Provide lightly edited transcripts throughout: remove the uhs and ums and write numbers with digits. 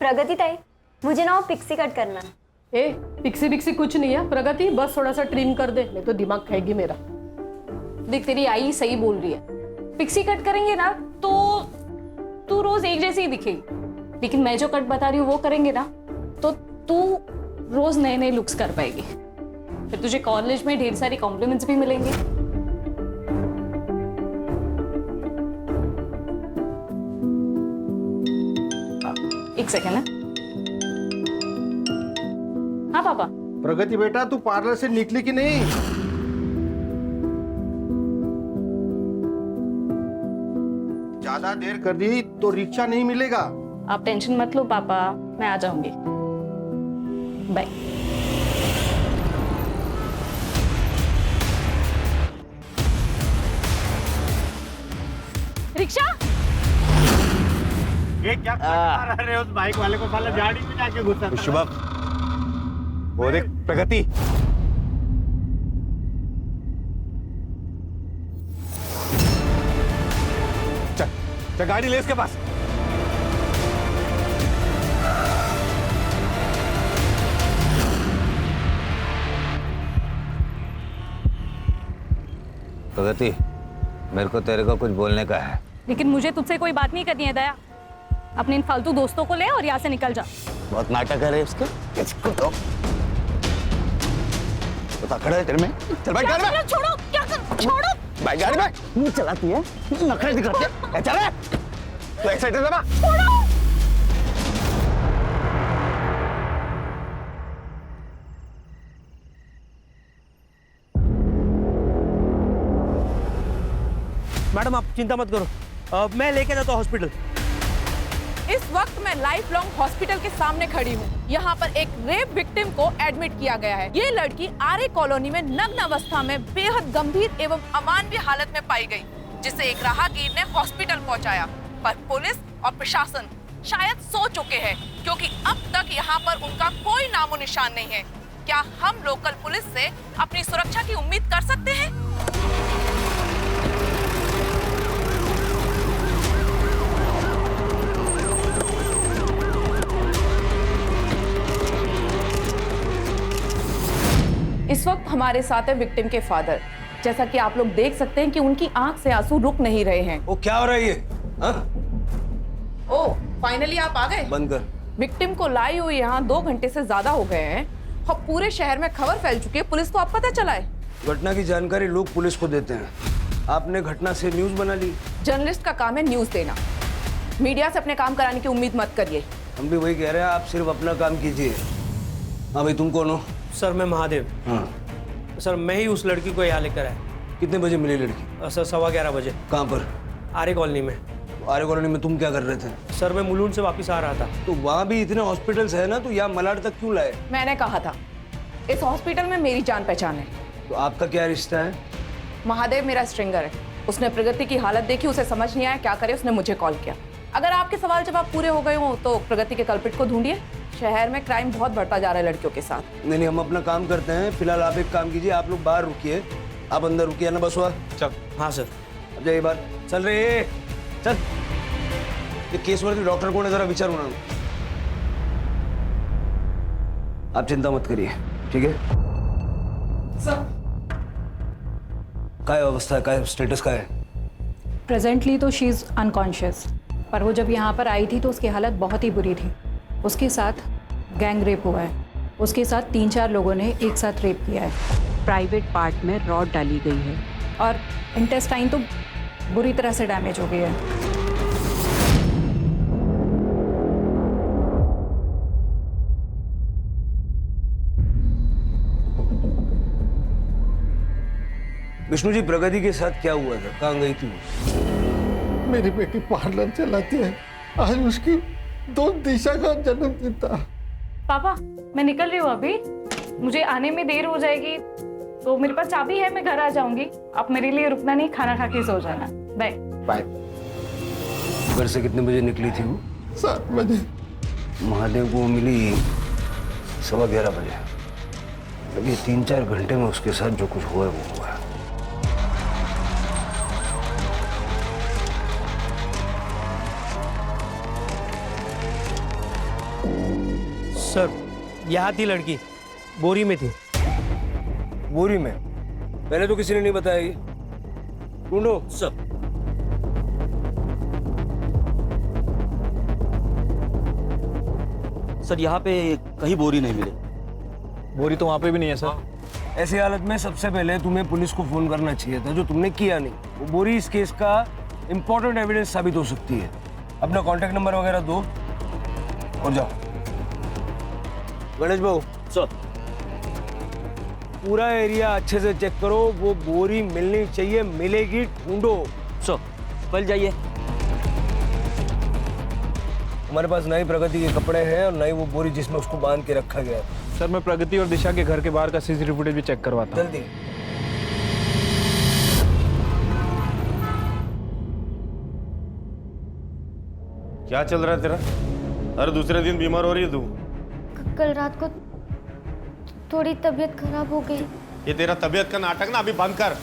प्रगति ताई, मुझे ना वो पिक्सी कट करना है। ए, पिक्सी बिक्सी कुछ नहीं है प्रगति, बस थोड़ा सा ट्रिम कर दे, नहीं तो दिमाग खाएगी मेरा। देख तेरी आई सही बोल रही है, पिक्सी कट करेंगे ना तो तू रोज एक जैसी ही दिखेगी, लेकिन मैं जो कट बता रही हूँ वो करेंगे ना तो तू रोज नए नए लुक्स कर पाएगी। फिर तुझे कॉलेज में ढेर सारी कॉम्प्लीमेंट्स भी मिलेंगे। एक सेकेंड है। हाँ पापा। प्रगति बेटा, तू पार्लर से निकली कि नहीं? ज्यादा देर कर दी तो रिक्शा नहीं मिलेगा। आप टेंशन मत लो पापा, मैं आ जाऊंगी। बाय। रिक्शा? ये क्या कर रहे हो उस बाइक वाले को? साला गाड़ी में जाके घुसा। शुभम, वो देख प्रगति। चल चल, गाड़ी ले इसके पास। प्रगति, मेरे को तेरे को कुछ बोलने का है। लेकिन मुझे तुझसे कोई बात नहीं करनी है दया। अपने इन फालतू दोस्तों को ले और यहाँ से निकल जा। बहुत नाटक है रे इसके। इसको तो खड़ा है तेरे में। चल भाई गाड़ी में। छोड़ो, क्या कर? छोड़ो। भाई गाड़ी में। नहीं चलाती है, नखरे दिखाती है। चल रे, तू एक साइड से दबा। छोड़ो। मैडम आप चिंता मत करो, मैं लेके जाता हूँ हॉस्पिटल। इस वक्त मैं लाइफ लॉन्ग हॉस्पिटल के सामने खड़ी हूँ। यहाँ पर एक रेप विक्टिम को एडमिट किया गया है। ये लड़की आर्य कॉलोनी में नग्न अवस्था में बेहद गंभीर एवं अमानवीय हालत में पाई गई, जिसे एक राहगीर ने हॉस्पिटल पहुँचाया। पर पुलिस और प्रशासन शायद सो चुके हैं, क्योंकि अब तक यहाँ पर उनका कोई नामो निशान नहीं है। क्या हम लोकल पुलिस से अपनी सुरक्षा की उम्मीद कर सकते हैं? इस वक्त हमारे साथ है विक्टिम के फादर। जैसा कि आप लोग देख सकते हैं कि उनकी आंख से आंसू रुक नहीं रहे हैं। वो क्या हो रहा है ये? ओह, फाइनली आप आ गए। बंद कर। विक्टिम को लाई हुई यहाँ 2 घंटे से ज्यादा हो गए हैं और पूरे शहर में खबर फैल चुकी है। पुलिस को अब पता चला है। घटना की जानकारी लोग पुलिस को देते हैं, आपने घटना से न्यूज बना ली। जर्नलिस्ट का काम है न्यूज देना, मीडिया से अपने काम कराने की उम्मीद मत करिए। हम भी वही कह रहे हैं, आप सिर्फ अपना काम कीजिए। हाँ भाई, तुम कौन हो? सर मैं महादेव। हाँ सर मैं ही उस लड़की को यहाँ लेकर आया। कितने बजे मिली लड़की? सर 11:15 बजे। कहाँ पर? आर्य कॉलोनी में। आर्य कॉलोनी में तुम क्या कर रहे थे? सर मैं मुलुंड से वापस आ रहा था। तो वहाँ भी इतने हॉस्पिटल्स है ना, तो यहाँ मलाड तक क्यों लाए? मैंने कहा था इस हॉस्पिटल में मेरी जान पहचान है। तो आपका क्या रिश्ता है? महादेव मेरा स्ट्रिंगर है। उसने प्रगति की हालत देखी, उसे समझ नहीं आया क्या करे, उसने मुझे कॉल किया। अगर आपके सवाल जवाब पूरे हो गए हो तो प्रगति के कल्पिट को ढूंढिए। शहर में क्राइम बहुत बढ़ता जा रहा है लड़कियों के साथ। नहीं, हम अपना काम करते हैं। फिलहाल आप एक काम कीजिए, आप लोग बाहर रुकिए, आप अंदर रुकिए ना। बस हुआ? चल। हाँ सर। अब जाइए बाहर। चल रहे, चल। ये केस वर्दी डॉक्टर कोण है, जरा विचार म्हणा। आप चिंता मत करिए, ठीक है? सर काय अवस्था है, काय स्टेटस काय है? प्रेजेंटली तो शी इज़ अनकॉन्शियस, पर वो जब यहाँ पर आई थी तो उसकी हालत बहुत ही बुरी थी। उसके साथ गैंग रेप हुआ है, उसके साथ 3-4 लोगों ने एक साथ रेप किया है। प्राइवेट पार्ट में रॉड डाली गई है और इंटेस्टाइन तो बुरी तरह से डैमेज हो गई है। विष्णु जी, प्रगति के साथ क्या हुआ था? कहाँ गई थी वो? मेरी बेटी पार्लर चलाती है, आज उसकी 2 दिशा का जन्मदिन था। पापा मैं निकल रही हूँ अभी, मुझे आने में देर हो जाएगी, तो मेरे पास चाबी है, मैं घर आ जाऊंगी। आप मेरे लिए रुकना नहीं, खाना खा के सो जाना। Bye bye. घर से कितने बजे निकली थी वो? 7 बजे। महादेव को मिली 11:15 बजे। अब ये 3-4 घंटे में उसके साथ जो कुछ हुआ है वो हुआ है। सर यहाँ थी लड़की, बोरी में थी। बोरी में? पहले तो किसी ने नहीं बताया ये। ढूंढो सब। सर यहाँ पे कहीं बोरी नहीं मिली। बोरी तो वहाँ पे भी नहीं है सर। ऐसी हालत में सबसे पहले तुम्हें पुलिस को फोन करना चाहिए था, जो तुमने किया नहीं। वो बोरी इस केस का इंपॉर्टेंट एविडेंस साबित हो सकती है। अपना कांटेक्ट नंबर वगैरह दो और जाओ। गणेश बाबू सर पूरा एरिया अच्छे से चेक करो, वो बोरी मिलनी चाहिए, मिलेगी, ढूंढो। सर कल जाइए। हमारे पास ना ही प्रगति के कपड़े हैं और ना ही वो बोरी जिसमें उसको बांध के रखा गया है। सर मैं प्रगति और दिशा के घर के बाहर का सीसीटीवी फुटेज भी चेक करवाता हूँ। जल्दी। क्या चल रहा है तेरा? हर दूसरे दिन बीमार हो रही है तू। कल रात को थोड़ी तबीयत खराब हो गई। ये तेरा तबीयत का नाटक ना अभी बंद कर।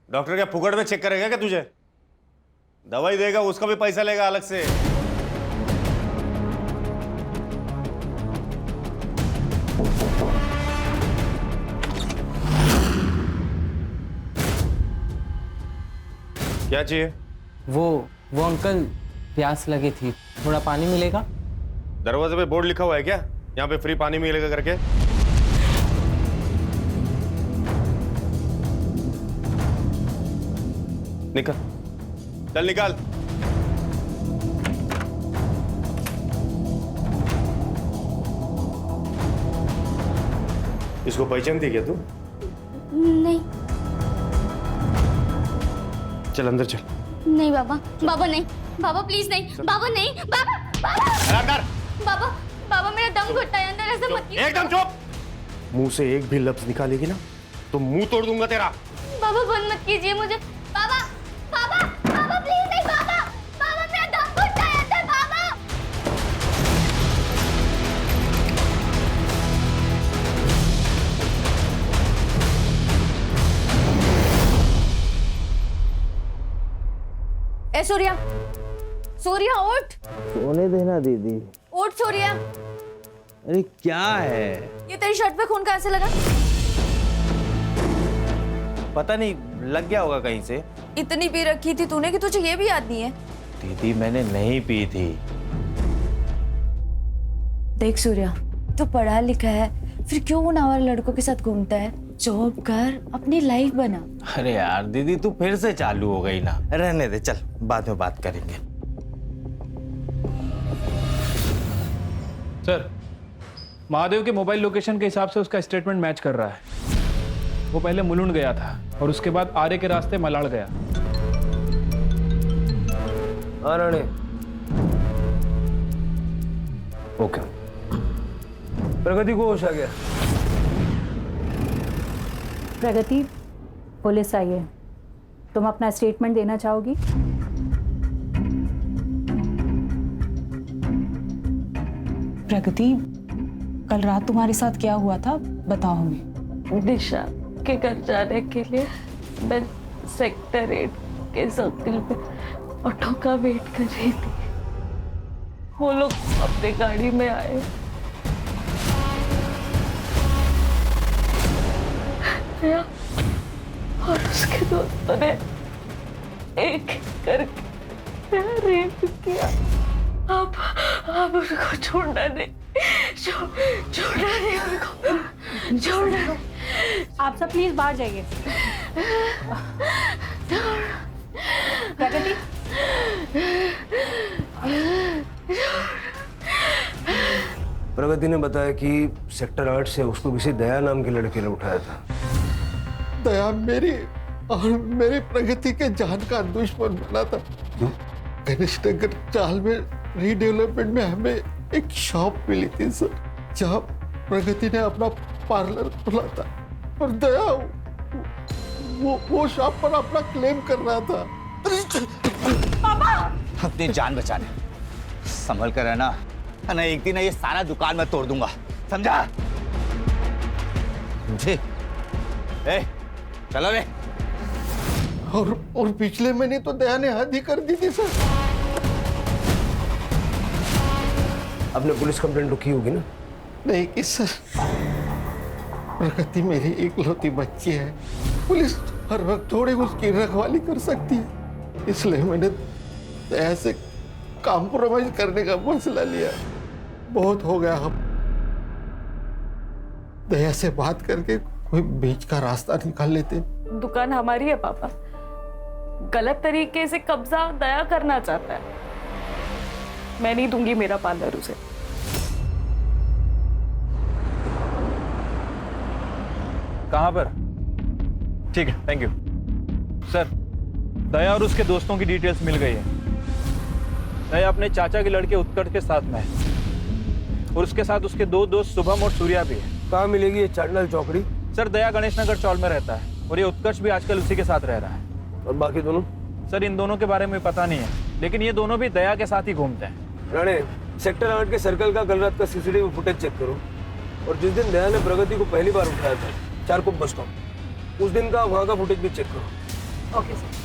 डॉक्टर क्या फुकट में चेक करेगा क्या तुझे? दवाई देगा, उसका भी पैसा लेगा अलग से। क्या चाहिए? वो अंकल प्यास लगी थी, थोड़ा पानी मिलेगा? दरवाजे पे बोर्ड लिखा हुआ है क्या यहाँ पे फ्री पानी मिलेगा करके? निकल, चल निकाल। इसको पहचानती क्या तू? नहीं चल अंदर चल। नहीं बाबा, बाबा नहीं, बाबा प्लीज नहीं, बाबा नहीं, बाबा बाबा बाबा बाबा मेरा दम घुटता है अंदर, ऐसा मत कीजिए। एकदम चुप। मुंह से एक भी लफ्ज निकालेगी ना तो मुंह तोड़ दूंगा तेरा। बाबा बंद मत कीजिए मुझे। बाबा बाबा बाबा प्लीज नहीं, बाबा बाबा मेरा दम घुटता है अंदर, बाबा। ए सूर्या, सूर्या उठ। सोने देना दीदी। उठ सूर्या। अरे क्या है? ये तेरी शर्ट पे खून कहाँ से लगा? पता नहीं, लग गया होगा कहीं से। इतनी पी रखी थी तूने कि तुझे ये भी याद नहीं है? दीदी मैंने नहीं पी थी। देख सूर्या, तू पढ़ा लिखा है, फिर क्यों उन आवारा लड़कों के साथ घूमता है? जॉब कर, अपनी लाइफ बना। अरे यार दीदी तू फिर से चालू हो गई ना। रहने दे, चल बाद में बात करेंगे। सर महादेव के मोबाइल लोकेशन के हिसाब से उसका स्टेटमेंट मैच कर रहा है। वो पहले मुलुंड गया था और उसके बाद आरे के रास्ते मलाड़ गया। राणे ओके। प्रगति को होश आ गया? प्रगति, पुलिस आई है, तुम अपना स्टेटमेंट देना चाहोगी? प्रगति, कल रात तुम्हारे साथ क्या हुआ था बताओ हमें। दिशा के घर जाने के लिए मैं सेक्टर 8 के सर्किल पे ऑटो का वेट कर रही थी। वो लोग अपनी गाड़ी में आए, और उसके दोस्तों ने एक करके रेप किया। आप उनको छोड़ना नहीं, छोड़ना नहीं उनको, छोड़ना। आप सब प्लीज बाहर जाइए। प्रगति, प्रगति ने बताया कि सेक्टर 8 से उसको किसी दया नाम के लड़के ने उठाया था। दया मेरी और मेरी प्रगति के जान का दुश्मन बना था। गणेश नगर चाल में रीडेवलपमेंट में हमें एक शॉप मिली थी सर, जहाँ प्रगति ने अपना पार्लर खोला था और दया वो शॉप पर अपना क्लेम कर रहा था। पापा! अपनी जान बचाने संभल कर रहना, ना एक दिन ये सारा दुकान मैं तोड़ दूंगा, समझा? जी ए, चलो रे। और पिछले महीने तो दया ने हद ही कर दी थी सर। आपने पुलिस कंप्लेंट तो की होगी ना? नहीं की सर, प्रगति मेरी इकलौती बच्ची है, पुलिस हर वक्त थोड़ी उसकी रखवाली कर सकती है, इसलिए मैंने ऐसे कॉम्प्रोमाइज करने का फैसला लिया। बहुत हो गया, हम दया से बात करके कोई बीच का रास्ता निकाल लेते। दुकान हमारी है पापा, गलत तरीके से कब्जा दया करना चाहता है। मैं नहीं दूंगी मेरा पार्लर उसे। कहां पर? ठीक है, थैंक यू सर। दया और उसके दोस्तों की डिटेल्स मिल गई है। दया अपने चाचा के लड़के उत्कर्ष के साथ में है और उसके साथ उसके दो दोस्त शुभम और सूर्या भी है। कहाँ मिलेगी ये चांडल चौकड़ी? सर दया गणेश नगर चौल में रहता है और ये उत्कर्ष भी आजकल उसी के साथ रह रहा है। और बाकी दोनों? सर इन दोनों के बारे में पता नहीं है, लेकिन ये दोनों भी दया के साथ ही घूमते हैं। राणे, सेक्टर 8 के सर्कल का कल रात का सीसीटीवी फुटेज चेक करो और जिस दिन दया ने प्रगति को पहली बार उठाया था चारकोप बस स्टॉप, उस दिन का वहां का फुटेज भी चेक करो। Okay sir.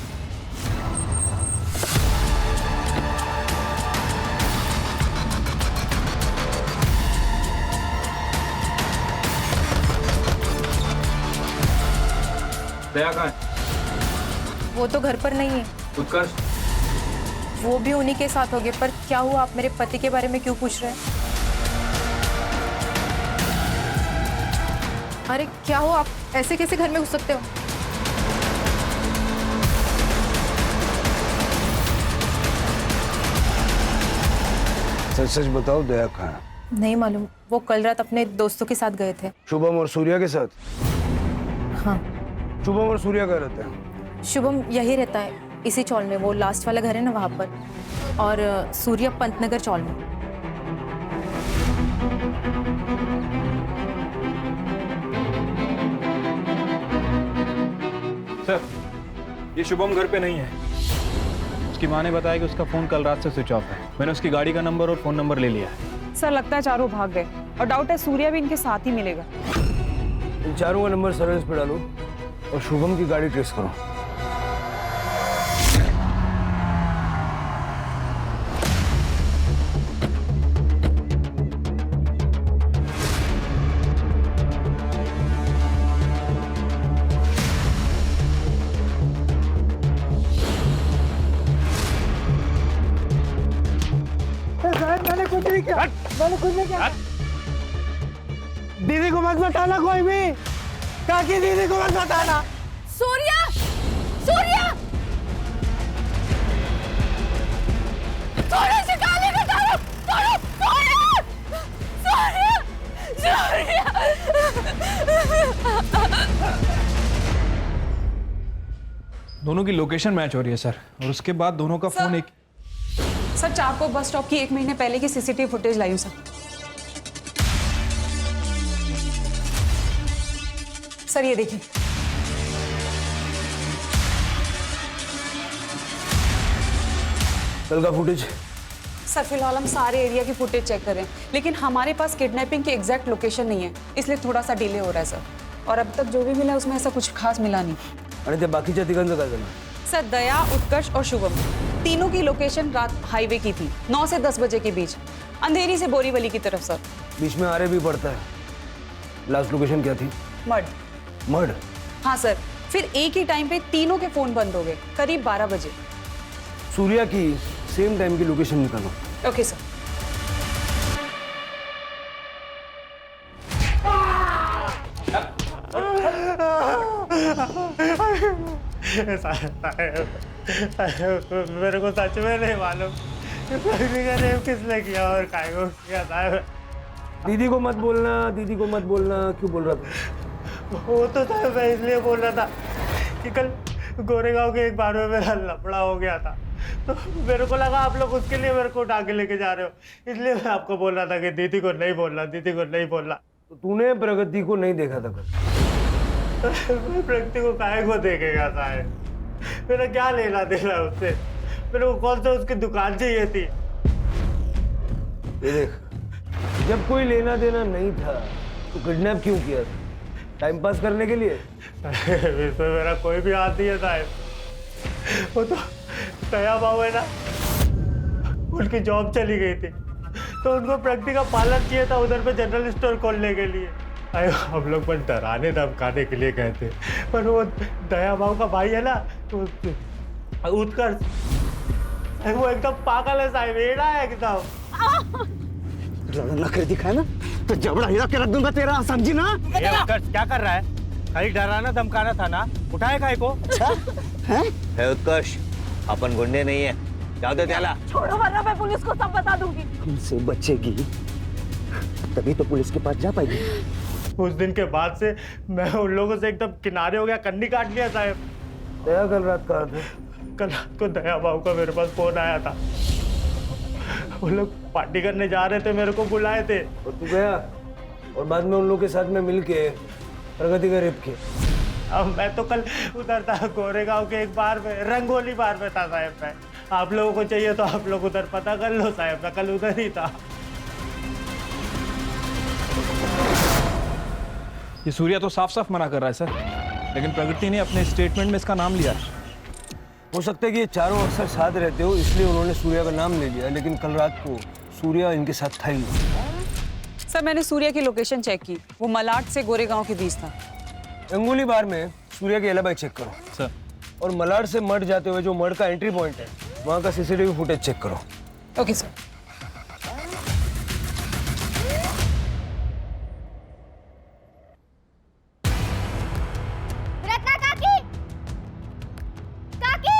दया कहाँ है? वो तो घर पर नहीं है। उत्कर्ष? वो भी उन्हीं के साथ होंगे। पर क्या हुआ, आप मेरे पति के बारे में क्यों पूछ रहे हैं? अरे क्या हो, आप ऐसे कैसे घर में घुस सकते हो? सच सच बताओ, दया कहाँ है? नहीं मालूम, वो कल रात अपने दोस्तों के साथ गए थे। शुभम और सूर्या के साथ? हाँ। शुभम और सूर्या कहाँ रहते हैं? शुभम यही रहता है, इसी चौल में, वो लास्ट वाला घर है ना वहाँ पर, और सूर्या पंतनगर चौल में। सर ये शुभम घर पे नहीं है। उसकी माँ ने बताया कि उसका फोन कल रात से स्विच ऑफ है। मैंने उसकी गाड़ी का नंबर और फोन नंबर ले लिया है। सर लगता है चारों भाग गए और डाउट है सूर्या भी इनके साथ ही मिलेगा। इन चारों का नंबर सर्विस पे डालो और शुभम की गाड़ी ट्रेस करो। मैंने कुछ नहीं किया, मैंने कुछ नहीं किया। दीदी को मत बताना कोई भी, काकी दीदी को मत बताना। सूर्या, सूर्या, थोड़े से काले का तारो, थोड़ा, सूर्या, सूर्या, सूर्या। दोनों की लोकेशन मैच हो रही है सर, और उसके बाद दोनों का फोन एक। सर चारकोप बस स्टॉप की 1 महीने पहले की सीसीटीवी फुटेज लाई हूं सर। सर ये देखिए। कल का फुटेज? सर फिलहाल हम सारे एरिया की फुटेज चेक कर रहे हैं, लेकिन हमारे पास किडनैपिंग की एग्जैक्ट लोकेशन नहीं है, इसलिए थोड़ा सा डिले हो रहा है सर। और अब तक जो भी मिला उसमें ऐसा कुछ खास मिला नहीं। आणि त्या बाकीच्या तिघांचं काय झालं? सर दया, उत्कर्ष और शुभम तीनों की लोकेशन रात हाईवे की थी, 9 से 10 बजे के बीच, अंधेरी से बोरीवली की तरफ सर। बीच में आरे भी पड़ता है। लास्ट लोकेशन क्या थी? मड। मड? हाँ सर, फिर एक ही टाइम पे तीनों के फोन बंद हो गए, करीब 12 बजे। सूर्या की सेम टाइम की लोकेशन निकालो। Okay sir. मेरे को सच में नहीं मालूम किसने किया और काय को किया था। दीदी को मत बोलना, दीदी को मत बोलना। क्यों बोल रहा था? वो तो था, मैं इसलिए बोल रहा था कि कल गोरेगांव के एक बार में मेरा लफड़ा हो गया था, तो मेरे को लगा आप लोग उसके लिए मेरे को उठा के लेके जा रहे हो, इसलिए मैं आपको बोल रहा था कि दीदी को नहीं बोलना, दीदी को नहीं बोलना। तो तूने प्रगति को नहीं देखा था कल? प्रगति को काहे को देखेगा साहब? मेरा क्या लेना देना उससे? मेरे को कौन सा उसकी दुकान चाहिए थी? ये देख, जब कोई लेना देना नहीं था तो किडनैप क्यों किया था? टाइम पास करने के लिए? इसमें मेरा कोई भी हाथ नहीं है साहब। वो तो दया बाबू है ना, उनकी जॉब चली गई थी, तो उनको प्रगति का पार्लर चाहिए था उधर पे जनरल स्टोर खोलने के लिए। अरे हम लोग पर डराने धमकाने के लिए गए थे, पर वो दया भाव का भाई है ना तो उत्कर्ष, वो एकदम पागल है साहब, एड़ा है एकदम। नखरे दिखाए ना तो जबड़ा हिला के रख दूंगा तेरा, समझी ना? उत्कर्ष क्या कर रहा है? खाली डराना धमकाना था ना, उठाए काय को? है उत्कर्ष, अपन गुंडे नहीं है, जाओ दे त्याला। छोड़ो वरना मैं पुलिस को सब बता दूंगी। हमसे बचेगी तभी तो पुलिस के पास जा पाएगी। उस दिन के बाद से मैं उन लोगों से एकदम किनारे हो गया, कन्नी काट लिया साहब। दया कल रात कहाँ थे? कल रात को दया बाबू का मेरे पास फोन आया था, वो लोग पार्टी करने जा रहे थे, मेरे को बुलाए थे। और तू गया और बाद में उन लोग के साथ में मिलके प्रगति का रेप किया। अब मैं तो कल उधर था गोरेगांव के एक बार में, रंगोली बार में था साहब। मैं, आप लोगों को चाहिए तो आप लोग उधर पता कर लो साहब, मैं कल उधर ही था। ये सूर्या तो साफ साफ मना कर रहा है सर, लेकिन प्रगति ने अपने स्टेटमेंट में इसका नाम लिया। हो सकता है कि ये चारों अक्सर साथ रहते हो इसलिए उन्होंने सूर्या का नाम ले लिया, लेकिन कल रात को सूर्या इनके साथ था ही नहीं। सर मैंने सूर्या की लोकेशन चेक की, वो मलाड से गोरेगांव के बीच था। रंगोली बार में सूर्या की एलिबाई चेक करो सर, और मलाड से मठ जाते हुए जो मठ का एंट्री पॉइंट है वहाँ का सीसीटीवी फुटेज चेक करो। Okay sir. रत्ना काकी, काकी,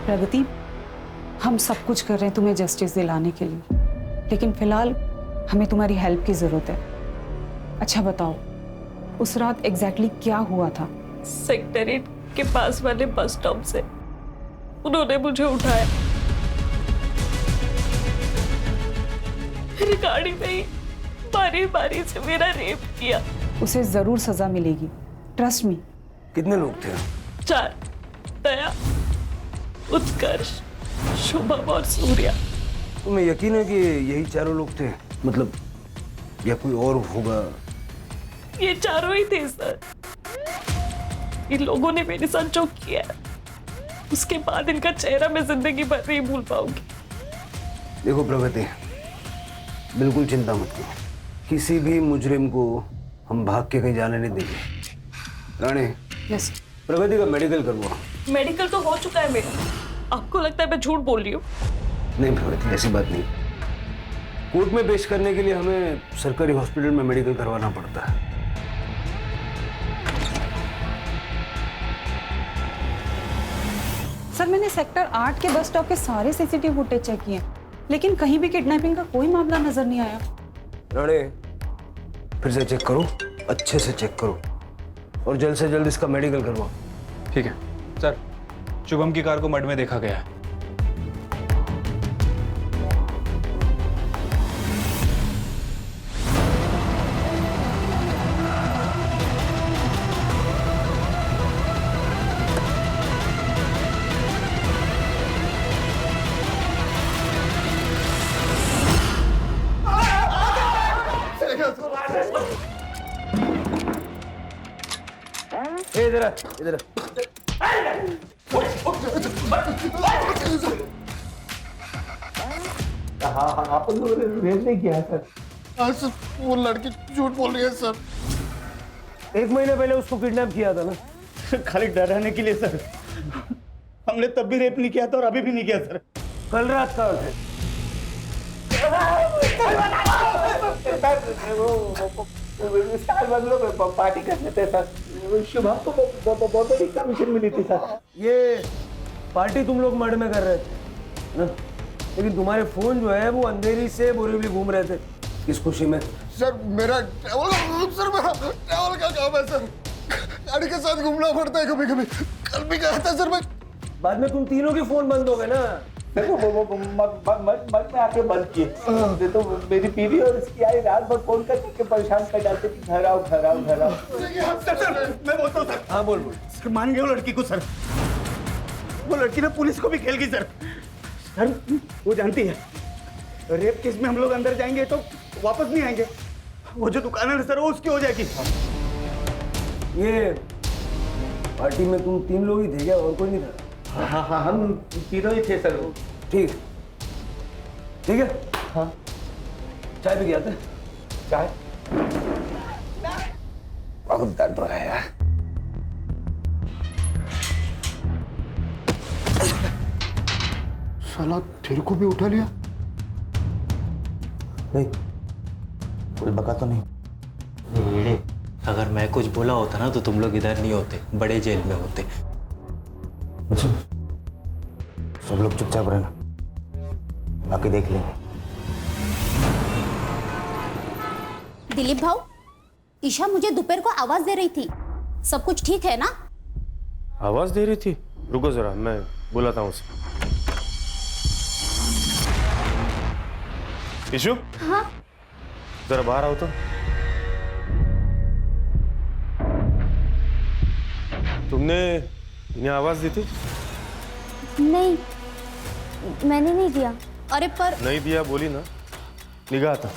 प्रगति, हम सब कुछ कर रहे हैं तुम्हें जस्टिस दिलाने के लिए, लेकिन फिलहाल हमें तुम्हारी हेल्प की जरूरत है। अच्छा बताओ, उस रात एग्जैक्टली क्या हुआ था? सेक्रेटरीट के पास वाले बस स्टॉप से उन्होंने मुझे उठाया, मेरी गाड़ी में ही बारी बारी से मेरा रेप किया। उसे जरूर सजा मिलेगी, ट्रस्ट मी। कितने लोग थे? 4, दया, उत्कर्ष, शुभम और सूर्या। तुम्हें यकीन है कि यही चारों लोग थे? मतलब या कोई और होगा? ये चारों ही थे सर। इन लोगों ने मेरे साथ जो किया, उसके बाद इनका चेहरा मैं जिंदगी भर नहीं भूल पाऊंगी। देखो प्रगति, बिल्कुल चिंता मत करो, किसी भी मुजरिम को हम भाग के कहीं जाने नहीं देंगे। रानी, यस। प्रगति का मेडिकल करवाओ। मेडिकल तो हो चुका है मेरा, आपको लगता है मैं झूठ बोल रही हूँ? नहीं प्रगति, ऐसी बात नहीं। कोर्ट में पेश करने के लिए हमें सरकारी हॉस्पिटल में मेडिकल करवाना पड़ता है। सर मैंने सेक्टर 8 के बस स्टॉप के सारे सीसीटीवी फुटेज चेक किए, लेकिन कहीं भी किडनैपिंग का कोई मामला नजर नहीं आया। राणे, फिर से चेक करो, अच्छे से चेक करो और जल्द से जल्द इसका मेडिकल करवाओ। ठीक है सर। शुभम की कार को मड में देखा गया है। इधर इधर हाँ, आपने रेप नहीं किया है सर। हाँ सर, वो लड़की झूठ बोल रही है सर। 1 महीने पहले उसको किडनैप किया था ना? खाली डराने के लिए सर। हमने तब भी रेप नहीं किया था और अभी भी नहीं किया सर। कल रात कहाँ थे? पार्टी करने थे सर। शुभम को बहुत बड़ी कमीशन मिली थी सर। ये पार्टी तुम लोग मड में कर रहे थे ना? लेकिन तुम्हारे फोन जो है वो अंधेरी से बोरीवली घूम रहे थे, किस खुशी में? सर मेरा ट्रैवल का काम है सर, गाड़ी के साथ घूमना पड़ता है कभी कभी। कल भी गया था सर मैं। बाद में तुम तीनों के फोन बंद हो गए ना, मन में आके बंद किए तो मेरी बीवी और इसकी आई रात भर फोन करके परेशान कर डालते कि घर आओ घर आओ घर आओ। सर मैं बोलता हूँ सर। हाँ बोल बोल। सर मान गए वो लड़की को सर, वो लड़की ने पुलिस को भी खेल गई सर। सर वो जानती है रेप केस में हम लोग अंदर जाएंगे तो वापस नहीं आएंगे, वो जो दुकान है सर वो उसकी हो जाएगी। ये पार्टी में तुम 3 लोग ही थे क्या, और कोई नहीं था? हाँ हाँ हम तीनों ही थे सर। ठीक है। हाँ चाय भी आते? चाय बहुत दर्द हो रहा है यार। साला तेरे को भी उठा लिया? नहीं कोई बका तो नहीं। अगर मैं कुछ बोला होता ना तो तुम लोग इधर नहीं होते, बड़े जेल में होते। अच्छा सब लोग चुपचाप रहना, बाकी देख लेंगे। दिलीप भाऊ, ईशा मुझे दोपहर को आवाज दे रही थी, सब कुछ ठीक है ना? आवाज दे रही थी? रुको जरा मैं बुलाता हूँ उसे। ईशु हाँ जरा बाहर आओ तो। तुमने इन्हें आवाज दी थी? नहीं मैंने नहीं दिया। अरे पर नहीं दिया बोली ना, निगाह था।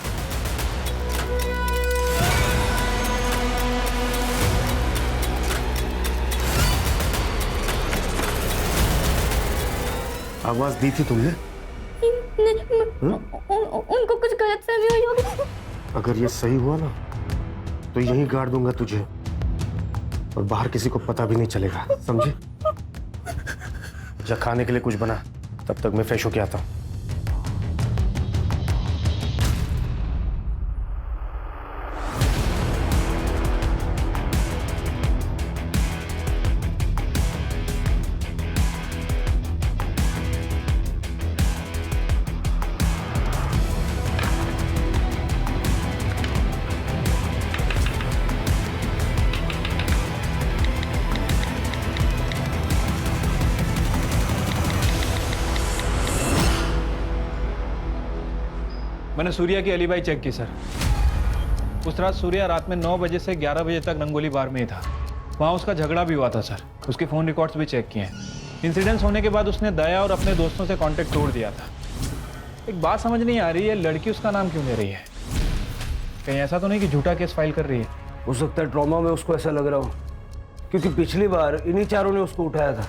आवाज दी थी तुमने? उनको कुछ गलतफहमी हुई होगी। अगर ये सही हुआ ना तो यहीं गाड़ दूंगा तुझे और बाहर किसी को पता भी नहीं चलेगा, समझे? जा खाने के लिए कुछ बना, तब तक मैं फ्रेश होके आता हूँ। मैंने सूर्या की एलिबाई चेक की सर। उस रात सूर्या रात में 9 बजे से 11 बजे तक रंगोली बार में ही था। वहाँ उसका झगड़ा भी हुआ था सर। उसके फ़ोन रिकॉर्ड्स भी चेक किए हैं। इंसिडेंट्स होने के बाद उसने दया और अपने दोस्तों से कांटेक्ट तोड़ दिया था। एक बात समझ नहीं आ रही है, लड़की उसका नाम क्यों ले रही है? कहीं ऐसा तो नहीं कि झूठा केस फाइल कर रही है? हो सकता है ट्रॉमा में उसको ऐसा लग रहा हो, क्योंकि पिछली बार इन्हीं चारों ने उसको उठाया था।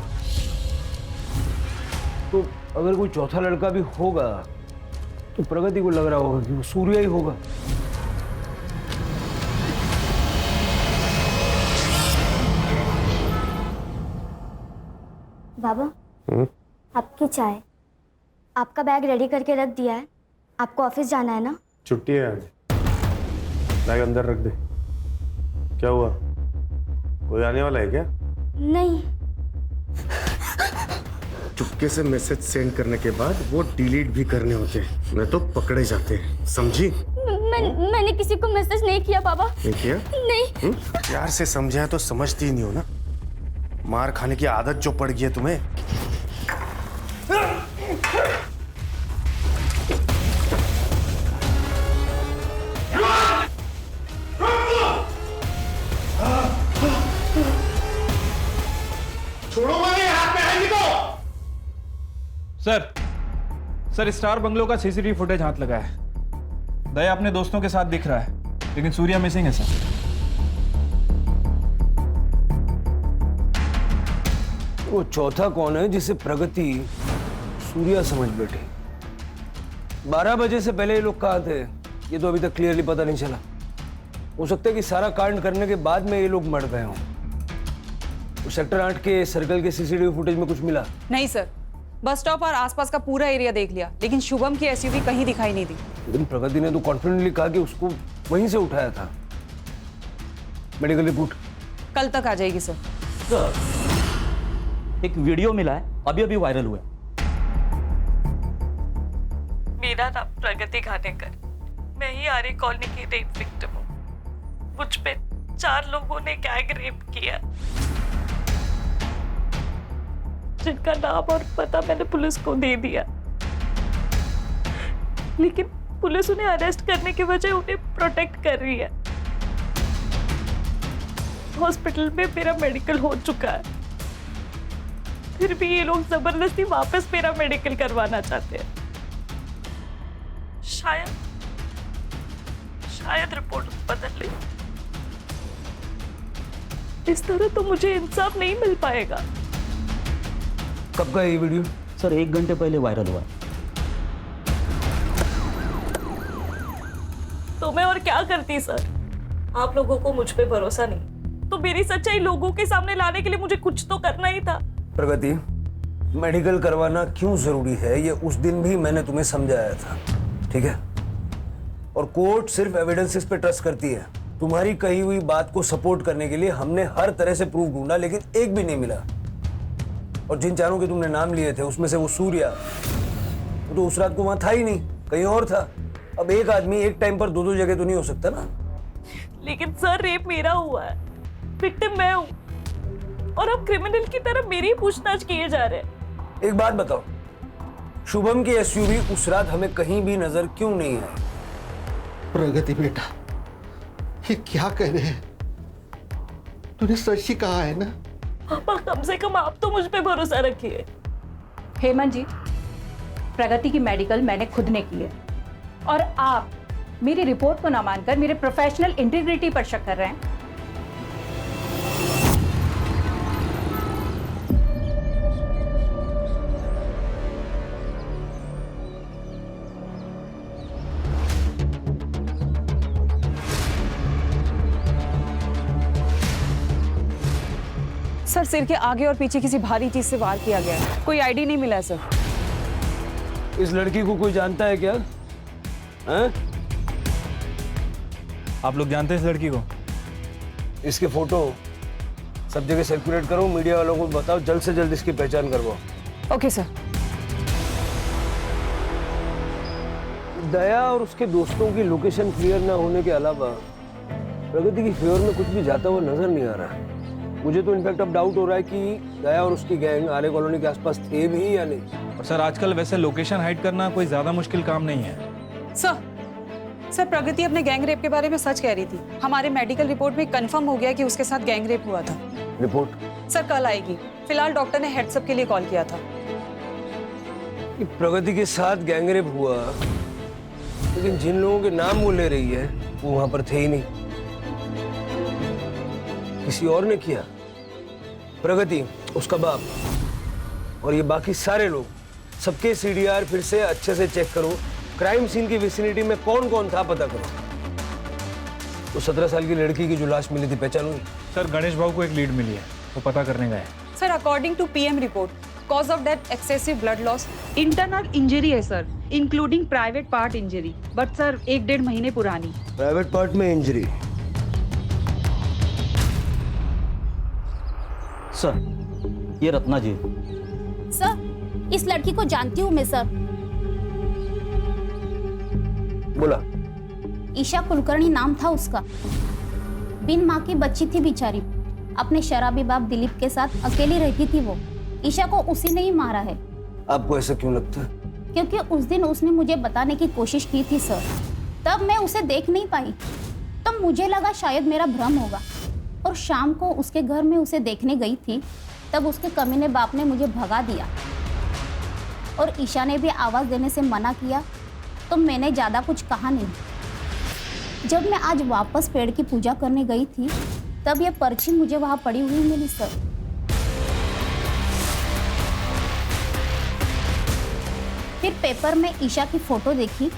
तो अगर कोई चौथा लड़का भी होगा तो प्रगति को लग रहा होगा कि वो सूर्या ही होगा। बाबा आपकी चाय, आपका बैग रेडी करके रख दिया है। आपको ऑफिस जाना है ना? छुट्टी है आज। बैग अंदर रख दे। क्या हुआ, कोई आने वाला है क्या? नहीं। चुपके से मैसेज सेंड करने के बाद वो डिलीट भी करने होते हैं, नहीं तो पकड़े जाते हैं, समझी? मैंने किसी को मैसेज नहीं किया बाबा। नहीं किया? नहीं। प्यार से समझाया तो समझती ही नहीं हो ना। मार खाने की आदत जो पड़ गई है तुम्हें। छोड़ो मेरे हाथ में है तो। सर स्टार बंगलो का सीसीटीवी फुटेज हाथ लगा है। दया अपने दोस्तों के साथ दिख रहा है, लेकिन सूर्या मिसिंग है सर। वो चौथा कौन है जिसे प्रगति सूर्या समझ बैठे? 12 बजे से पहले ये लोग कहाँ थे, ये तो अभी तक क्लियरली पता नहीं चला। हो सकता है कि सारा कांड करने के बाद में ये लोग मर गए हों। सेक्टर 8 के सर्कल के सीसीटीवी फुटेज में कुछ मिला? नहीं सर, बस स्टॉप और आसपास का पूरा एरिया देख लिया, लेकिन शुभम की एसयूवी कहीं दिखाई नहीं दी। लेकिन प्रगति ने तो कॉन्फिडेंटली कहा कि उसको वहीं से उठाया था। मेडिकल रिपोर्ट कल तक आ जाएगी सर। एक वीडियो मिला है, अभी अभी वायरल हुआ है। मेरा नाम प्रगति खानेकर, मैं ही आर्य कॉलोनी की रेप विक्टिम हूँ। मुझ पे 4 लोगों ने गैंग रेप किया, जिनका नाम और पता मैंने पुलिस को दे दिया। लेकिन पुलिस उन्हें अरेस्ट करने के बजाय उन्हें प्रोटेक्ट कर रही है। हॉस्पिटल में मेरा मेडिकल हो चुका है, फिर भी ये लोग जबरदस्ती वापस मेरा मेडिकल करवाना चाहते हैं। शायद रिपोर्ट बदल ली। इस तरह तो मुझे इंसाफ नहीं मिल पाएगा। कब का ये वीडियो? सर 1 घंटे पहले वायरल हुआ। तो मैं और क्या करती सर? आप लोगों को मुझ पे भरोसा नहीं, तो मेरी सच्चाई लोगों के सामने लाने के लिए मुझे कुछ तो करना ही था। प्रगति, मेडिकल करवाना क्यों जरूरी है ये उस दिन भी मैंने तुम्हें समझाया था, ठीक है? और कोर्ट सिर्फ एविडेंसेस पे ट्रस्ट करती है। तुम्हारी कही हुई बात को सपोर्ट करने के लिए हमने हर तरह से प्रूफ ढूंढा, लेकिन एक भी नहीं मिला। और जिन चारों के तुमने नाम लिए थे उसमें से वो सूर्या तो उस रात को वहां था ही नहीं, कहीं और था। अब एक आदमी एक टाइम पर 2-2 जगह तो नहीं हो सकता ना। लेकिन सर रेप मेरा हुआ है, विक्टिम मैं हूँ, और अब क्रिमिनल की तरह मेरी पूछताछ किए जा रहे हैं। एक बात बताओ, शुभम की एसयूवी उस रात हमें कहीं भी नजर क्यों नहीं आई? प्रगति बेटा, ये क्या कह रहे हैं? तूने सच ही कहा है ना? पापा कम से कम आप तो मुझ पे भरोसा रखिए। हेमंत जी, प्रगति की मेडिकल मैंने खुद ने की है, और आप मेरी रिपोर्ट को ना मानकर मेरे प्रोफेशनल इंटीग्रिटी पर शक कर रहे हैं। सर सिर के आगे और पीछे किसी भारी चीज से वार किया गया है। कोई आईडी नहीं मिला सर। इस लड़की को कोई जानता है क्या? हैं? आप लोग जानते हैं इस लड़की को? इसके फोटो सब जगह सर्कुलेट करो, मीडिया वालों को बताओ, जल्द से जल्द इसकी पहचान करवाओ। Okay sir. दया और उसके दोस्तों की लोकेशन क्लियर ना होने के अलावा प्रगति की फेवर में कुछ भी जाता हुआ नजर नहीं आ रहा। मुझे तो इनफैक्ट अब डाउट हो रहा है कि दया और उसकी गैंग आर्य कॉलोनी के आसपास थे भी या नहीं। और सर आजकल वैसे लोकेशन हाइड करना कोई ज्यादा मुश्किल काम नहीं है। सर प्रगति अपने गैंग रेप के बारे में सच कह रही थी। हमारे मेडिकल रिपोर्ट में कंफर्म हो गया कि उसके साथ गैंग रेप हुआ था। रिपोर्ट सर कल आएगी। फिलहाल डॉक्टर ने हेड्सअप के लिए कॉल किया था। प्रगति के साथ गैंग रेप हुआ, लेकिन जिन लोगों के नाम वो ले रही है वो वहां पर थे ही नहीं। किसी और ने किया। प्रगति, उसका बाप और ये बाकी सारे लोग, सबके सीडीआर फिर से अच्छे से चेक करो। क्राइम सीन की विसिनिटी में कौन कौन था पता करो। तो 17 साल की लड़की की जो लाश मिली थी पहचान हुई? सर गणेश भाऊ को एक लीड मिली है, वो पता करने गए। Sir according to PM report, cause of death excessive blood loss. Internal injury है sir, including private part injury, but sir 1-1.5 महीने पुरानी। प्राइवेट पार्ट में इंजरी? सर ये रत्ना जी। सर इस लड़की को जानती हूँ मैं सर। बोला। ईशा कुलकर्णी नाम था उसका। बिन माँ की बच्ची थी बेचारी। अपने शराबी बाप दिलीप के साथ अकेली रहती थी वो। ईशा को उसी ने ही मारा है। आपको ऐसा क्यों लगता है? क्योंकि उस दिन उसने मुझे बताने की कोशिश की थी सर, तब मैं उसे देख नहीं पाई। तब मुझे लगा शायद मेरा भ्रम होगा, और शाम को उसके घर में उसे देखने गई थी, तब उसके कमीने बाप ने मुझे भगा दिया और ईशा ने भी आवाज़ देने से मना किया, तो मैंने ज़्यादा कुछ कहा नहीं। जब मैं आज वापस पेड़ की पूजा करने गई थी, तब ये पर्ची मुझे वहाँ पड़ी हुई मिली सर। फिर पेपर में ईशा की फोटो देखी।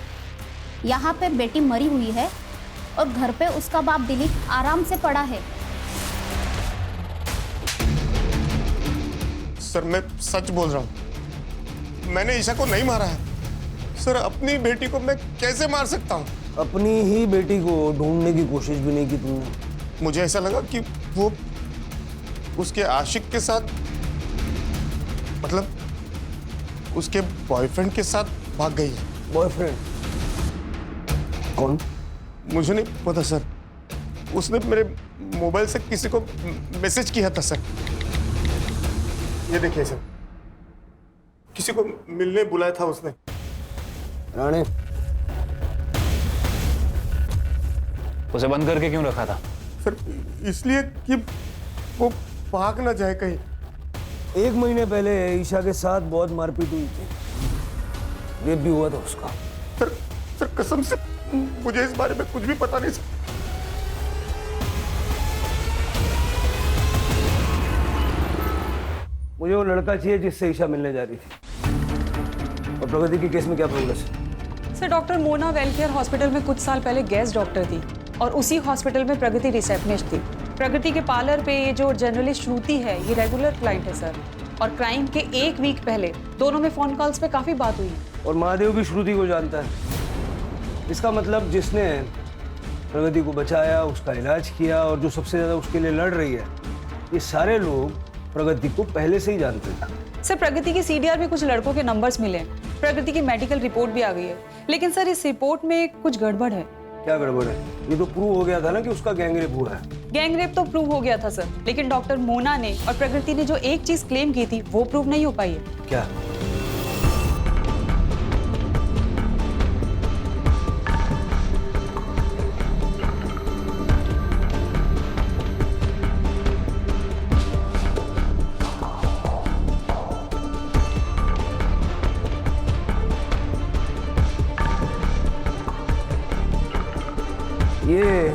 यहाँ पे बेटी मरी हुई है और घर पे उसका बाप दिलीप आराम से पड़ा है। सर मैं सच बोल रहा हूँ, मैंने ईशा को नहीं मारा है। सर अपनी बेटी को मैं कैसे मार सकता हूँ? अपनी ही बेटी को ढूंढने की कोशिश भी नहीं की तुमने? मुझे ऐसा लगा कि वो उसके आशिक के साथ, मतलब उसके बॉयफ्रेंड के साथ भाग गई है। बॉयफ्रेंड? कौन? मुझे नहीं पता सर। उसने मेरे मोबाइल से किसी को मैसेज किया था सर। ये देखिए सर, किसी को मिलने बुलाया था उसने। राणे, उसे बंद करके क्यों रखा था? सर इसलिए कि वो भाग ना जाए कहीं। 1 महीने पहले ईशा के साथ बहुत मारपीट हुई थी, रेप भी हुआ था उसका। सर कसम से मुझे इस बारे में कुछ भी पता नहीं सर। मुझे वो लड़का चाहिए जिससे ईशा मिलने जा रही थी। और प्रगति के केस में क्या प्रोग्रेस है? Sir doctor Mona welfare hospital में कुछ साल पहले गेस्ट डॉक्टर थी और उसी हॉस्पिटल में प्रगति रिसेप्शनिस्ट थी। प्रगति के पार्लर पे ये जो जर्नलिस्ट श्रुति है ये रेगुलर क्लाइंट है सर। और क्राइम के 1 वीक पहले दोनों में फोन कॉल्स पे काफी बात हुई। और महादेव भी श्रुति को जानता है। इसका मतलब जिसने प्रगति को बचाया, उसका इलाज किया और जो सबसे ज्यादा उसके लिए लड़ रही है, ये सारे लोग प्रगति को पहले से ही जानते थे। सर प्रगति की सीडीआर में कुछ लड़कों के नंबर्स मिले, प्रगति की मेडिकल रिपोर्ट भी आ गई है, लेकिन सर इस रिपोर्ट में कुछ गड़बड़ है। क्या गड़बड़ है? ये तो प्रूव हो गया था ना कि उसका गैंगरेप हुआ है। गैंगरेप तो प्रूव हो गया था सर, लेकिन डॉक्टर मोना ने और प्रगति ने जो एक चीज क्लेम की थी वो प्रूव नहीं हो पाई है। क्या? ये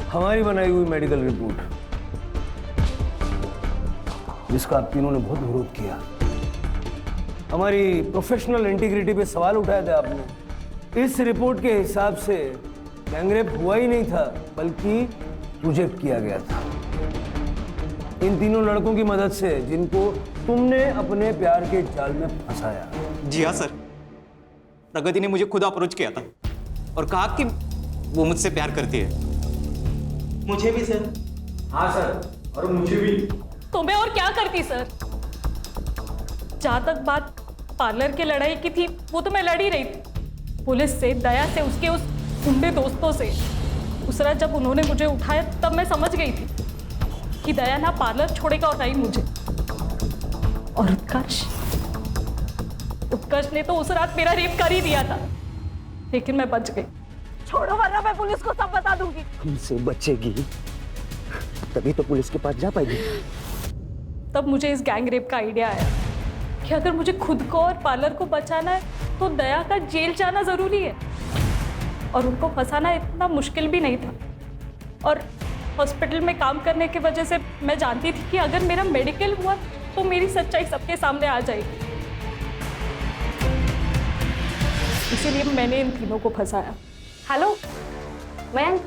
हमारी बनाई हुई मेडिकल रिपोर्ट, जिसका आप तीनों ने बहुत विरोध किया। हमारी प्रोफेशनल इंटीग्रिटी पे सवाल उठाए थे आपने। इस रिपोर्ट के हिसाब से गैंगरेप हुआ ही नहीं था, बल्कि प्रोजेक्ट किया गया था इन तीनों लड़कों की मदद से, जिनको तुमने अपने प्यार के जाल में फंसाया। जी हाँ सर, प्रगति ने मुझे खुद अप्रोच किया था और कहा कि वो मुझसे प्यार करती है। मुझे भी सर। हाँ सर, और मुझे भी। तो मैं और क्या करती सर? जहां तक बात पार्लर के लड़ाई की थी, वो तो मैं लड़ ही रही थी, पुलिस से, दया से, उसके उस गुंडे दोस्तों से। उस रात जब उन्होंने मुझे उठाया तब मैं समझ गई थी कि दया ना पार्लर छोड़ेगा और ना ही मुझे। और उत्कर्ष ने तो उस रात मेरा रेप कर ही दिया था, लेकिन मैं बच गई। छोड़ो वरना मैं पुलिस को सब बता दूंगी। हमसे बचेगी तभी तो पुलिस के पास जा पाएगी। तब मुझे इस गैंग रेप का आइडिया आया कि अगर मुझे खुद को और पार्लर को बचाना है तो दया का जेल जाना जरूरी है, और उनको फंसाना इतना मुश्किल भी नहीं था। और हॉस्पिटल में काम करने की वजह से मैं जानती थी कि अगर मेरा मेडिकल हुआ तो मेरी सच्चाई सबके सामने आ जाएगी। इसीलिए मैंने इन तीनों को फंसाया। हेलो मयंक,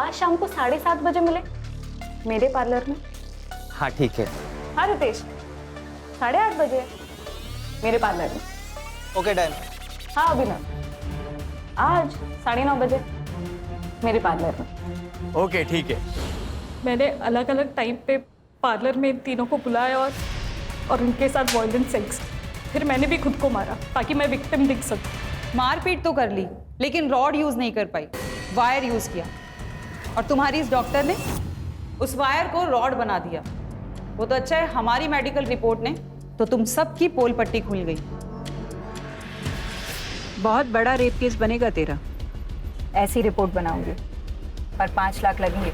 आज शाम को 7:30 बजे मिले मेरे पार्लर में। हाँ ठीक है। हाँ रितेश, 8:30 बजे मेरे पार्लर में। Okay done. हाँ अभिनव, आज 9:30 बजे मेरे पार्लर में। ओके ठीक है। मैंने अलग अलग टाइम पे पार्लर में इन तीनों को बुलाया और उनके साथ वायलेंट सेक्स। फिर मैंने भी खुद को मारा ताकि मैं विक्टिम दिख सकूं। मारपीट तो कर ली, लेकिन रॉड यूज नहीं कर पाई, वायर यूज किया। और तुम्हारी इस डॉक्टर ने उस वायर को रॉड बना दिया। वो तो अच्छा है हमारी मेडिकल रिपोर्ट ने तो तुम सबकी पोल पट्टी खुल गई। बहुत बड़ा रेप केस बनेगा तेरा। ऐसी रिपोर्ट बनाऊंगी, पर 5 लाख लगेंगे।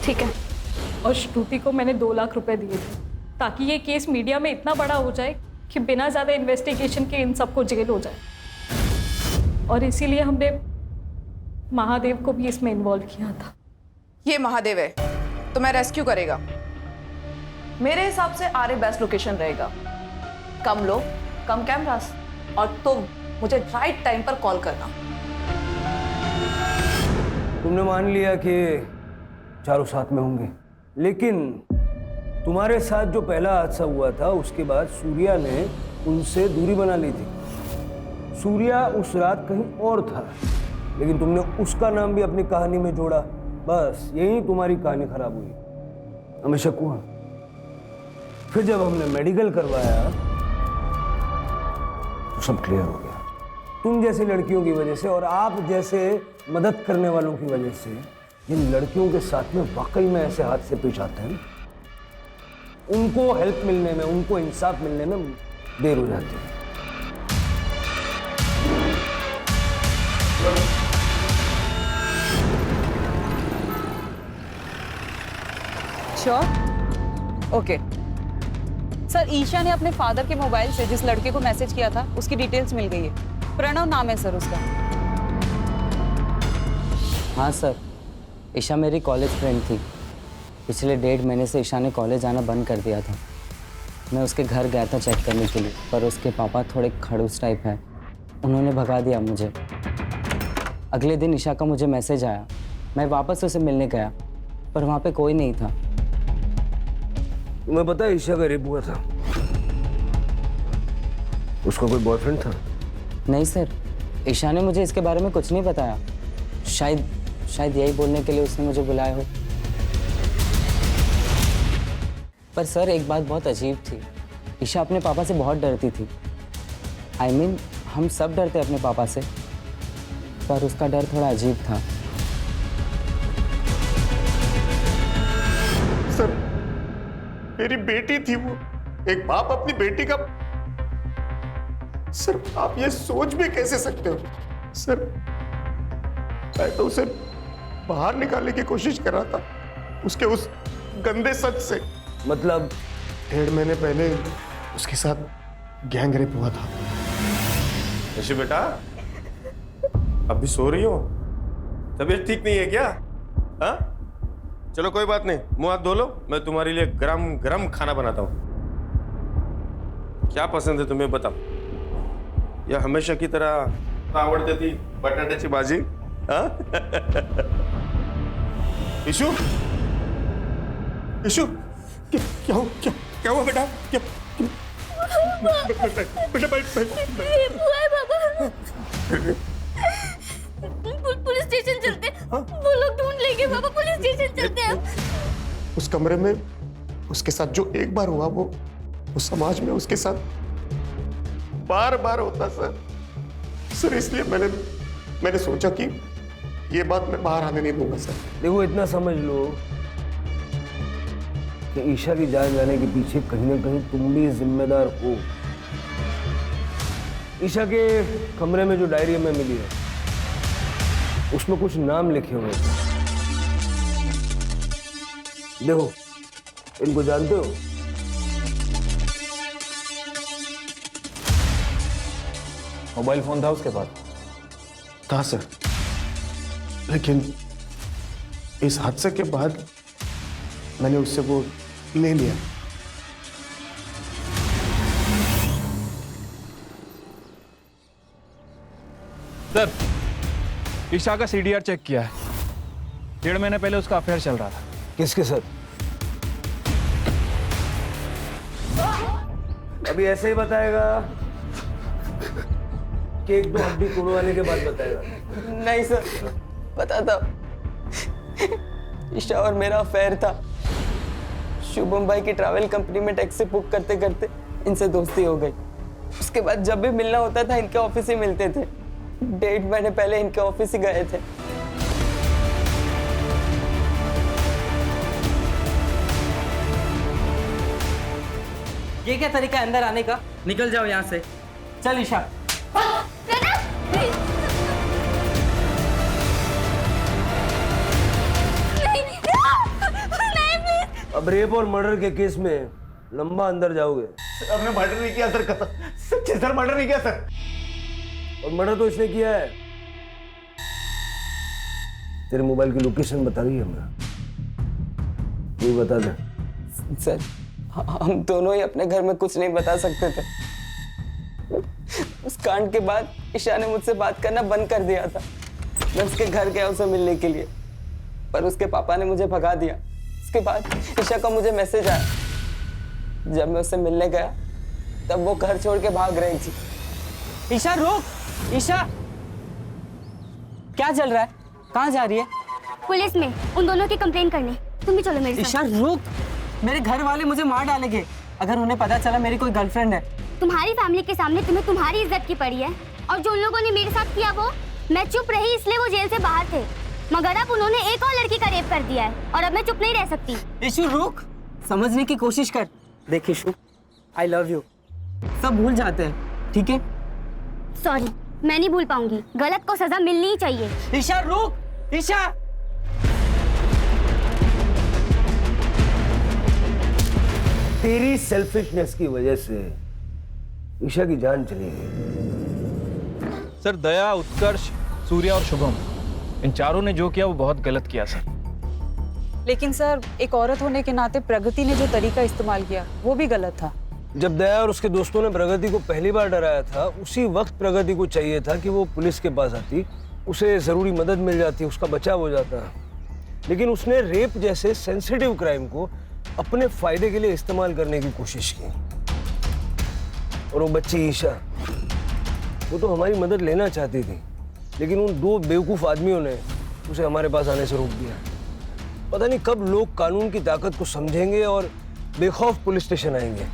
ठीक है। और श्रुति को मैंने 2 लाख रुपए दिए थे ताकि ये केस मीडिया में इतना बड़ा हो जाए कि बिना ज्यादा इन्वेस्टिगेशन के इन सबको जेल हो जाए। और इसीलिए हमने महादेव को भी इसमें इन्वॉल्व किया था। ये महादेव है, तुम्हें रेस्क्यू करेगा। मेरे हिसाब से आरे बेस्ट लोकेशन रहेगा। कम लोग, कम कैमरास, और तुम मुझे राइट टाइम पर कॉल करना। तुमने मान लिया कि चारों साथ में होंगे, लेकिन तुम्हारे साथ जो पहला हादसा हुआ था उसके बाद सूर्या ने उनसे दूरी बना ली थी। सूर्या उस रात कहीं और था, लेकिन तुमने उसका नाम भी अपनी कहानी में जोड़ा। बस यही तुम्हारी कहानी खराब हुई। हमें शक हुआ। फिर जब हमने मेडिकल करवाया तो सब क्लियर हो गया। तुम जैसी लड़कियों की वजह से और आप जैसे मदद करने वालों की वजह से जिन लड़कियों के साथ में वाकई में ऐसे हादसे पेश आते हैं, उनको हेल्प मिलने में, उनको इंसाफ मिलने में देर हो जाती है। श्योर? ओके सर, ईशा ने अपने फादर के मोबाइल से जिस लड़के को मैसेज किया था उसकी डिटेल्स मिल गई है। प्रणव नाम है सर उसका। हाँ सर, ईशा मेरी कॉलेज फ्रेंड थी। पिछले 1.5 महीने से ईशा ने कॉलेज आना बंद कर दिया था। मैं उसके घर गया था चेक करने के लिए, पर उसके पापा थोड़े खड़ूस टाइप हैं, उन्होंने भगा दिया मुझे। अगले दिन ईशा का मुझे मैसेज आया, मैं वापस उसे मिलने गया, पर वहाँ पे कोई नहीं था। तुम्हें पता है ईशा का रेप हुआ था? उसका कोई बॉयफ्रेंड था? नहीं सर, ईशा ने मुझे इसके बारे में कुछ नहीं बताया। शायद यही बोलने के लिए उसने मुझे बुलाया हो। पर सर, एक बात बहुत अजीब थी, ईशा अपने पापा से बहुत डरती थी। I mean, हम सब डरते अपने पापा से, पर उसका डर थोड़ा अजीब था। सर, मेरी बेटी थी वो। एक बाप अपनी बेटी का। सर, आप ये सोच भी कैसे सकते हो? सर, मैं तो उसे बाहर निकालने की कोशिश कर रहा था उसके उस गंदे सच से। मतलब 1.5 महीने पहले उसके साथ गैंग रेप हुआ था। ऋषि बेटा, अभी सो रही हो? तबीयत ठीक नहीं है क्या? हाँ, चलो कोई बात नहीं, मुंह हाथ धो लो, मैं तुम्हारे लिए गरम गरम खाना बनाता हूँ। क्या पसंद है तुम्हें, बताओ? या हमेशा की तरह आवड़ती थी बटाट्याची भाजी? हाँ? ईशु, ईशु, क्या हुआ बेटा? क्या बेटा पुलिस स्टेशन चलते, वो लोग ढूंढ लेंगे पापा, पुलिस स्टेशन चलते हैं। उस कमरे में उसके साथ जो एक बार हुआ वो समाज में उसके साथ बार बार होता सर, इसलिए मैंने सोचा कि ये बात मैं बाहर आने नहीं दूंगा सर। देखो, इतना समझ लो कि ईशा की जान जाने के पीछे कहीं ना कहीं तुम भी जिम्मेदार हो। ईशा के कमरे में जो डायरी हमें मिली है उसमें कुछ नाम लिखे हुए थे। देखो, इनको जानते हो? मोबाइल फोन था उसके पास? था सर, लेकिन इस हादसे के बाद मैंने उससे वो ले लिया। सर, ईशा का CDR चेक किया है। 1.5 महीने पहले उसका अफेयर चल रहा था। किसके साथ? अभी ऐसे ही बताएगा कि 1-2 हड्डी तोड़वाने के बाद बताएगा? नहीं सर, पता था। ईशा और मेरा अफेयर था। शुभम भाई की ट्रैवल कंपनी में टैक्सी बुक करते करते इनसे दोस्ती हो गई। उसके बाद जब भी मिलना होता था इनके ऑफिस ही मिलते थे। 1.5 महीने पहले इनके ऑफिस ही गए थे। ये क्या तरीका है अंदर आने का? निकल जाओ यहाँ से। चल ईशा। अब रेप और मर्डर के केस में लंबा अंदर जाओगे। हमने मर्डर नहीं किया सर, सच्चे सर मर्डर नहीं किया सर। और मर्डर तो इसने किया है। तेरे मोबाइल की लोकेशन बता रही है हमें, तू बता दे। सर, हम दोनों ही अपने घर में कुछ नहीं बता सकते थे। उस कांड के बाद ईशा ने मुझसे बात करना बंद कर दिया था। मैं उसके घर गया उसे मिलने के लिए, पर उसके पापा ने मुझे भगा दिया। उसके बाद ईशा का मुझे मैसेज आया। जब मैं उससे मिलने गया तब वो घर छोड़ के भाग रही थी। ईशा रुक! ईशा, क्या चल रहा है? कहाँ जा रही है? पुलिस में उन दोनों की कंप्लेन करने। तुम भी चलो मेरे साथ। ईशा रुक! मेरे घर वाले मुझे मार डालेंगे अगर उन्हें पता चला मेरी कोई गर्लफ्रेंड है। तुम्हारी फैमिली के सामने तुम्हें तुम्हारी इज्जत की पड़ी है, और जो उन लोगों ने मेरे साथ किया वो मैं चुप रही इसलिए वो जेल से बाहर थे, मगर अब उन्होंने एक और लड़की का रेप कर दिया है और अब मैं चुप नहीं रह सकती। ईशु रुक, समझने की कोशिश कर। देख ईशु, आई लव यू। सब भूल जाते हैं, ठीक है? सॉरी, मैं नहीं भूल पाऊंगी। गलत को सजा मिलनी ही चाहिए। ईशा रुक! ईशा! तेरी सेल्फिशनेस की वजह से ईशा की जान चली गई। सर दया, उत्कर्ष, सूर्या और शुभम, इन चारों ने जो किया वो बहुत गलत किया सर। लेकिन सर एक औरत होने के नाते प्रगति ने जो तरीका इस्तेमाल किया वो भी गलत था। जब दया और उसके दोस्तों ने प्रगति को पहली बार डराया था, उसी वक्त प्रगति को चाहिए था कि वो पुलिस के पास आती, उसे जरूरी मदद मिल जाती, उसका बचाव हो जाता। लेकिन उसने रेप जैसे सेंसिटिव क्राइम को अपने फायदे के लिए इस्तेमाल करने की कोशिश की। और वो बच्ची ईशा, वो तो हमारी मदद लेना चाहती थी, लेकिन उन दो बेवकूफ आदमियों ने उसे हमारे पास आने से रोक दिया। पता नहीं कब लोग कानून की ताकत को समझेंगे और बेखौफ पुलिस स्टेशन आएंगे।